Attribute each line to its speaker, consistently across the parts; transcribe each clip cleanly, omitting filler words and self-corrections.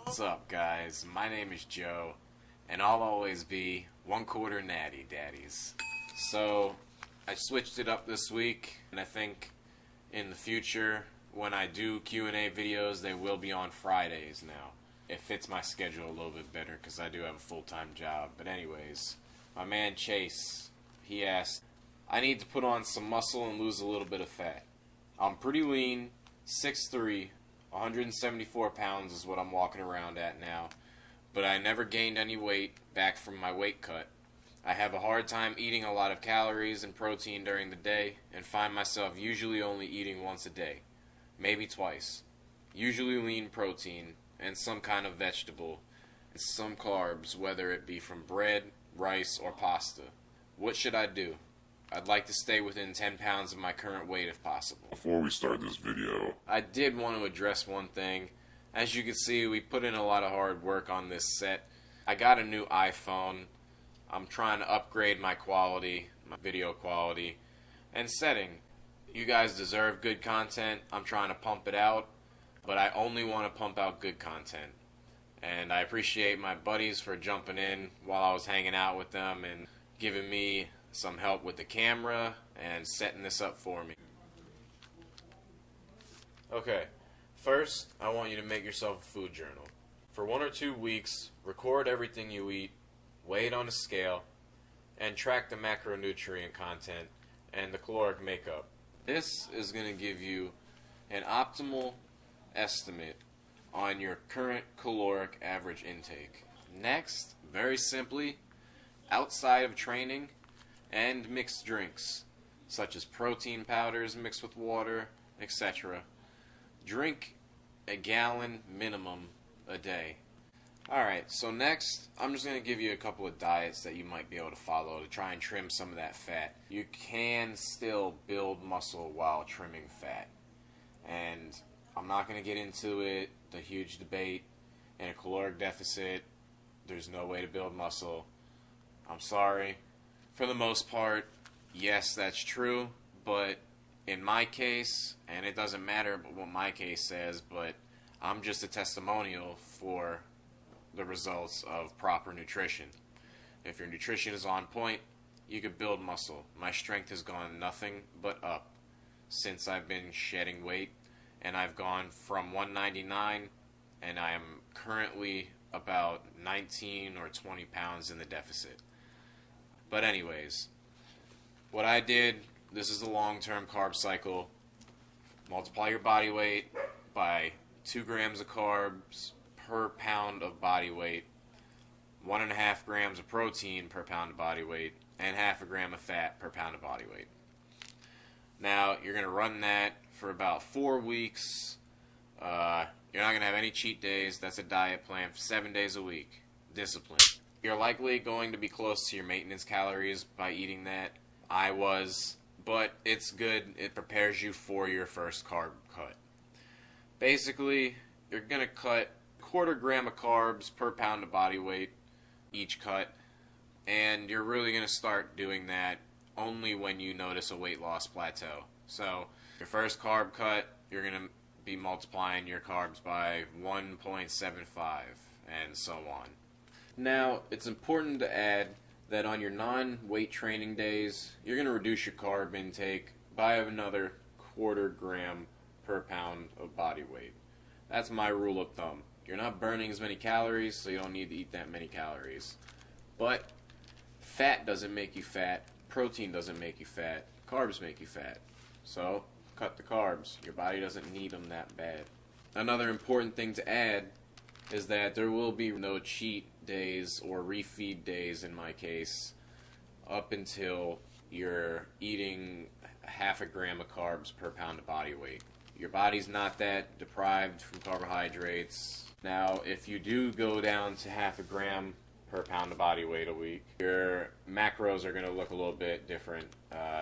Speaker 1: What's up, guys? My name is Joe, and I'll always be 1/4 natty daddies. So, I switched it up this week, and I think in the future, when I do Q&A videos, they will be on Fridays now. It fits my schedule a little bit better, because I do have a full-time job. But anyways, my man Chase, he asked, I need to put on some muscle and lose a little bit of fat. I'm pretty lean, 6'3", 174 pounds is what I'm walking around at now, but I never gained any weight back from my weight cut. I have a hard time eating a lot of calories and protein during the day and find myself usually only eating once a day, maybe twice. Usually lean protein and some kind of vegetable and some carbs, whether it be from bread, rice, or pasta. What should I do? I'd like to stay within 10 pounds of my current weight if possible.
Speaker 2: Before we start this video,
Speaker 1: I did want to address one thing. As you can see, we put in a lot of hard work on this set. I got a new iPhone. I'm trying to upgrade my quality, my video quality, and setting. You guys deserve good content. I'm trying to pump it out, but I only want to pump out good content. And I appreciate my buddies for jumping in while I was hanging out with them and giving me some help with the camera and setting this up for me. Okay, first I want you to make yourself a food journal. For 1 or 2 weeks, record everything you eat, weigh it on a scale, and track the macronutrient content and the caloric makeup. This is going to give you an optimal estimate on your current caloric average intake. Next, very simply, outside of training and mixed drinks, such as protein powders mixed with water, etc. Drink a gallon minimum a day. Alright, so next, I'm just going to give you a couple of diets that you might be able to follow to try and trim some of that fat. You can still build muscle while trimming fat. And I'm not going to get into it, the huge debate. In a caloric deficit, there's no way to build muscle. I'm sorry. For the most part, yes, that's true, but in my case, and it doesn't matter what my case says, but I'm just a testimonial for the results of proper nutrition. If your nutrition is on point, you could build muscle. My strength has gone nothing but up since I've been shedding weight, and I've gone from 199, and I am currently about 19 or 20 pounds in the deficit. But anyways, what I did, this is the long-term carb cycle. Multiply your body weight by 2 grams of carbs per pound of body weight, 1.5 grams of protein per pound of body weight, and 0.5 gram of fat per pound of body weight. Now, you're going to run that for about 4 weeks. You're not going to have any cheat days. That's a diet plan for 7 days a week. Discipline. You're likely going to be close to your maintenance calories by eating that. I was, but it's good. It prepares you for your first carb cut. Basically, you're going to cut 1/4 gram of carbs per pound of body weight each cut, and you're really going to start doing that only when you notice a weight loss plateau. So, your first carb cut, you're going to be multiplying your carbs by 1.75 and so on. Now, it's important to add that on your non-weight training days, you're going to reduce your carb intake by another 1/4 gram per pound of body weight. That's my rule of thumb. You're not burning as many calories, so you don't need to eat that many calories. But fat doesn't make you fat. Protein doesn't make you fat. Carbs make you fat. So, cut the carbs. Your body doesn't need them that bad. Another important thing to add is that there will be no cheat days or refeed days in my case up until you're eating 0.5 gram of carbs per pound of body weight. Your body's not that deprived from carbohydrates. Now, if you do go down to 0.5 gram per pound of body weight a week, your macros are going to look a little bit different.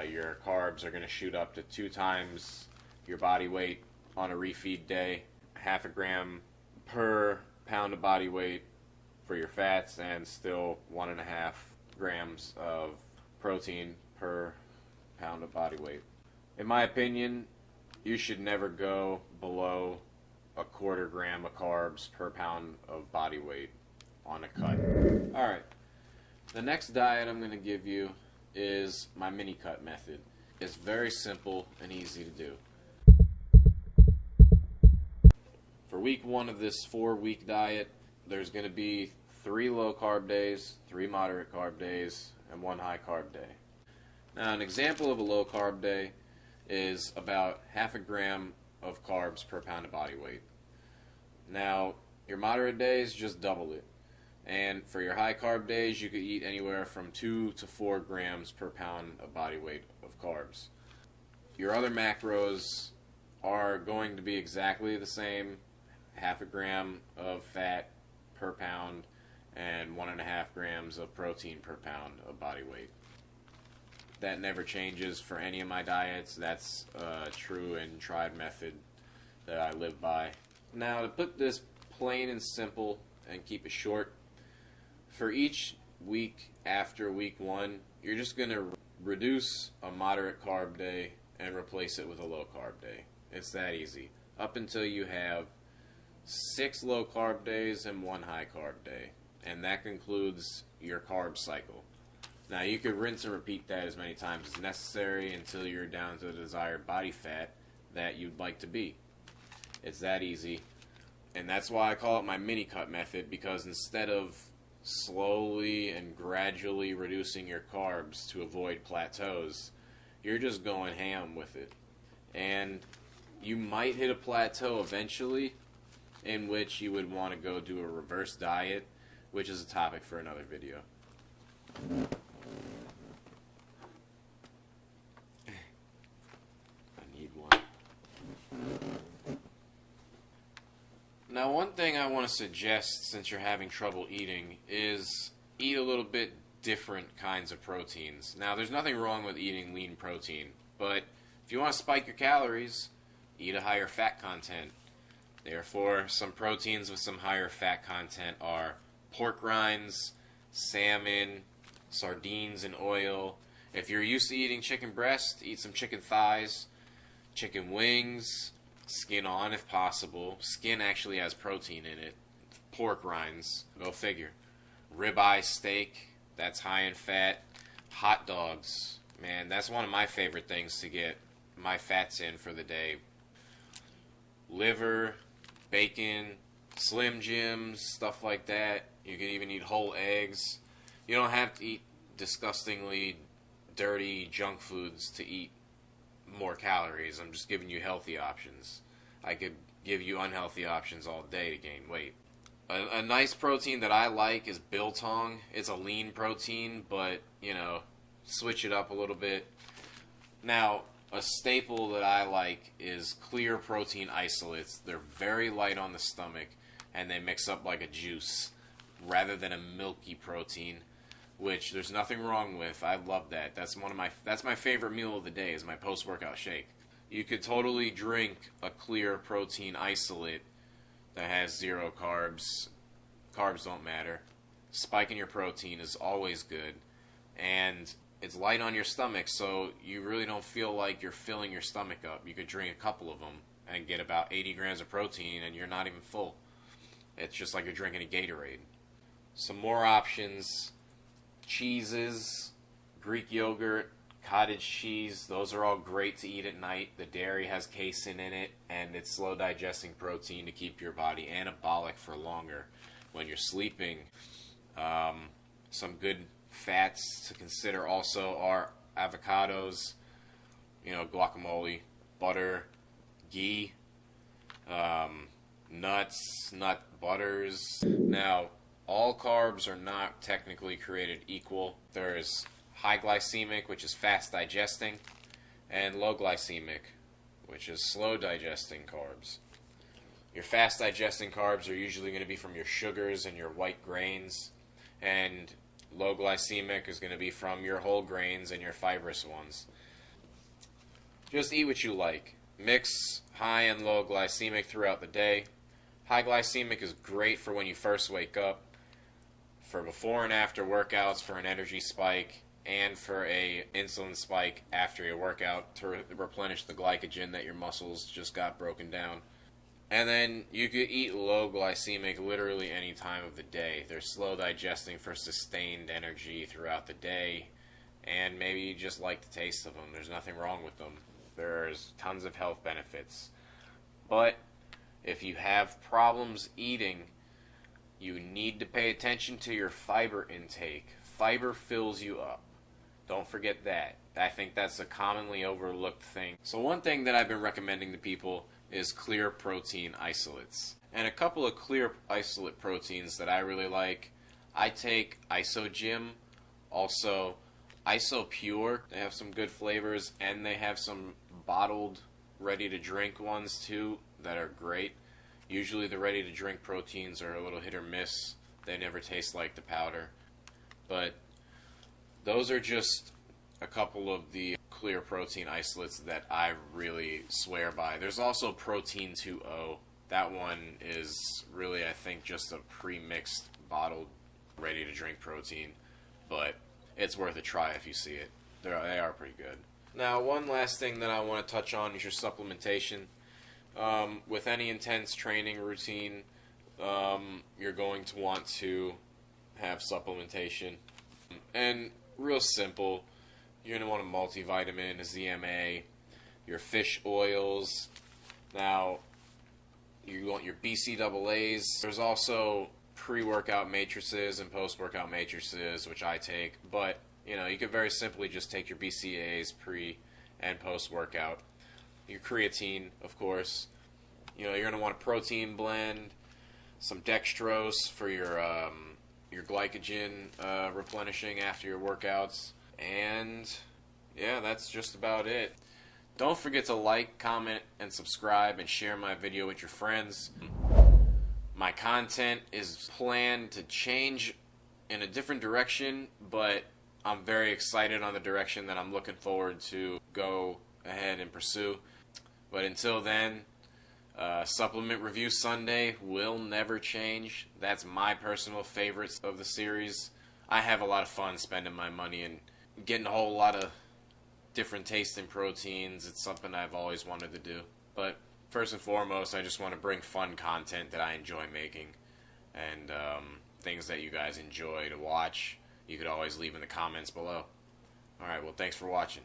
Speaker 1: Your carbs are going to shoot up to 2 times your body weight on a refeed day. 0.5 gram per pound of body weight for your fats, and still 1.5 grams of protein per pound of body weight. In my opinion, you should never go below a quarter gram of carbs per pound of body weight on a cut. Alright, the next diet I'm going to give you is my mini cut method. It's very simple and easy to do. For week 1 of this 4-week diet, there's going to be 3 low carb days, 3 moderate carb days, and 1 high carb day. Now, an example of a low carb day is about half a gram of carbs per pound of body weight. Now, your moderate days, just double it. And for your high carb days, you could eat anywhere from 2 to 4 grams per pound of body weight of carbs. Your other macros are going to be exactly the same: half a gram of fat per pound and 1.5 grams of protein per pound of body weight. That never changes for any of my diets. That's a true and tried method that I live by. Now, to put this plain and simple and keep it short, for each week after week 1, you're just going to reduce a moderate carb day and replace it with a low carb day. It's that easy. Up until you have 6 low carb days and 1 high carb day. And that concludes your carb cycle. Now, you could rinse and repeat that as many times as necessary until you're down to the desired body fat that you'd like to be. It's that easy. And that's why I call it my mini cut method, because instead of slowly and gradually reducing your carbs to avoid plateaus, you're just going ham with it. And you might hit a plateau eventually in which you would want to go do a reverse diet, which is a topic for another video. Now, one thing I want to suggest, since you're having trouble eating, is eat a little bit different kinds of proteins. Now, there's nothing wrong with eating lean protein, but if you want to spike your calories, eat a higher fat content. Therefore, some proteins with some higher fat content are pork rinds, salmon, sardines in oil. If you're used to eating chicken breast, eat some chicken thighs, chicken wings, skin on if possible. Skin actually has protein in it. Pork rinds, go figure. Ribeye steak, that's high in fat. Hot dogs, man, that's one of my favorite things to get my fats in for the day. Liver, bacon, Slim Jims, stuff like that. You can even eat whole eggs. You don't have to eat disgustingly dirty junk foods to eat more calories. I'm just giving you healthy options. I could give you unhealthy options all day to gain weight. A nice protein that I like is biltong. It's a lean protein, but, you know, switch it up a little bit. Now, a staple that I like is clear protein isolates. They're very light on the stomach, and they mix up like a juice rather than a milky protein, which there's nothing wrong with. I love that. That's my favorite meal of the day, is my post-workout shake. You could totally drink a clear protein isolate that has 0 carbs. Carbs don't matter. Spiking your protein is always good, and it's light on your stomach, so you really don't feel like you're filling your stomach up. You could drink a couple of them and get about 80 grams of protein, and you're not even full. It's just like you're drinking a Gatorade. Some more options: cheeses, Greek yogurt, cottage cheese. Those are all great to eat at night. The dairy has casein in it, and it's slow digesting protein to keep your body anabolic for longer when you're sleeping. Some good fats to consider also are avocados, guacamole, butter, ghee, nuts, nut butters. Now, all carbs are not technically created equal. There's high glycemic, which is fast digesting, and low glycemic, which is slow digesting carbs. Your fast digesting carbs are usually going to be from your sugars and your white grains, and low glycemic is going to be from your whole grains and your fibrous ones. Just eat what you like. Mix high and low glycemic throughout the day. High glycemic is great for when you first wake up, for before and after workouts for an energy spike, and for a insulin spike after your workout to replenish the glycogen that your muscles just got broken down. And then you could eat low glycemic literally any time of the day. They're slow digesting for sustained energy throughout the day, and maybe you just like the taste of them. There's nothing wrong with them. There's tons of health benefits. But if you have problems eating, you need to pay attention to your fiber intake. Fiber fills you up. Don't forget that. I think that's a commonly overlooked thing. So one thing that I've been recommending to people is clear protein isolates. And a couple of clear isolate proteins that I really like. I take IsoGym, also IsoPure. They have some good flavors, and they have some bottled ready-to-drink ones too that are great. Usually the ready-to-drink proteins are a little hit or miss. They never taste like the powder. But those are just a couple of the clear protein isolates that I really swear by. There's also Protein 2O. That one is really, I think, just a pre-mixed, bottled, ready-to-drink protein. But it's worth a try if you see it. They are pretty good. Now, one last thing that I want to touch on is your supplementation. With any intense training routine, you're going to want to have supplementation. And real simple, you're going to want a multivitamin, a ZMA, your fish oils. Now, you want your BCAAs. There's also pre-workout matrices and post-workout matrices, which I take. But, you could very simply just take your BCAAs pre and post-workout. Your creatine, of course. You're going to want a protein blend, some dextrose for your glycogen replenishing after your workouts. And, yeah, that's just about it. Don't forget to like, comment, and subscribe, and share my video with your friends. My content is planned to change in a different direction, but I'm very excited on the direction that I'm looking forward to go ahead and pursue. But until then, Supplement Review Sunday will never change. That's my personal favorites of the series. I have a lot of fun spending my money and getting a whole lot of different tasting proteins. It's something I've always wanted to do. But first and foremost, I just want to bring fun content that I enjoy making, and things that you guys enjoy to watch. You could always leave in the comments below. Alright, well, thanks for watching.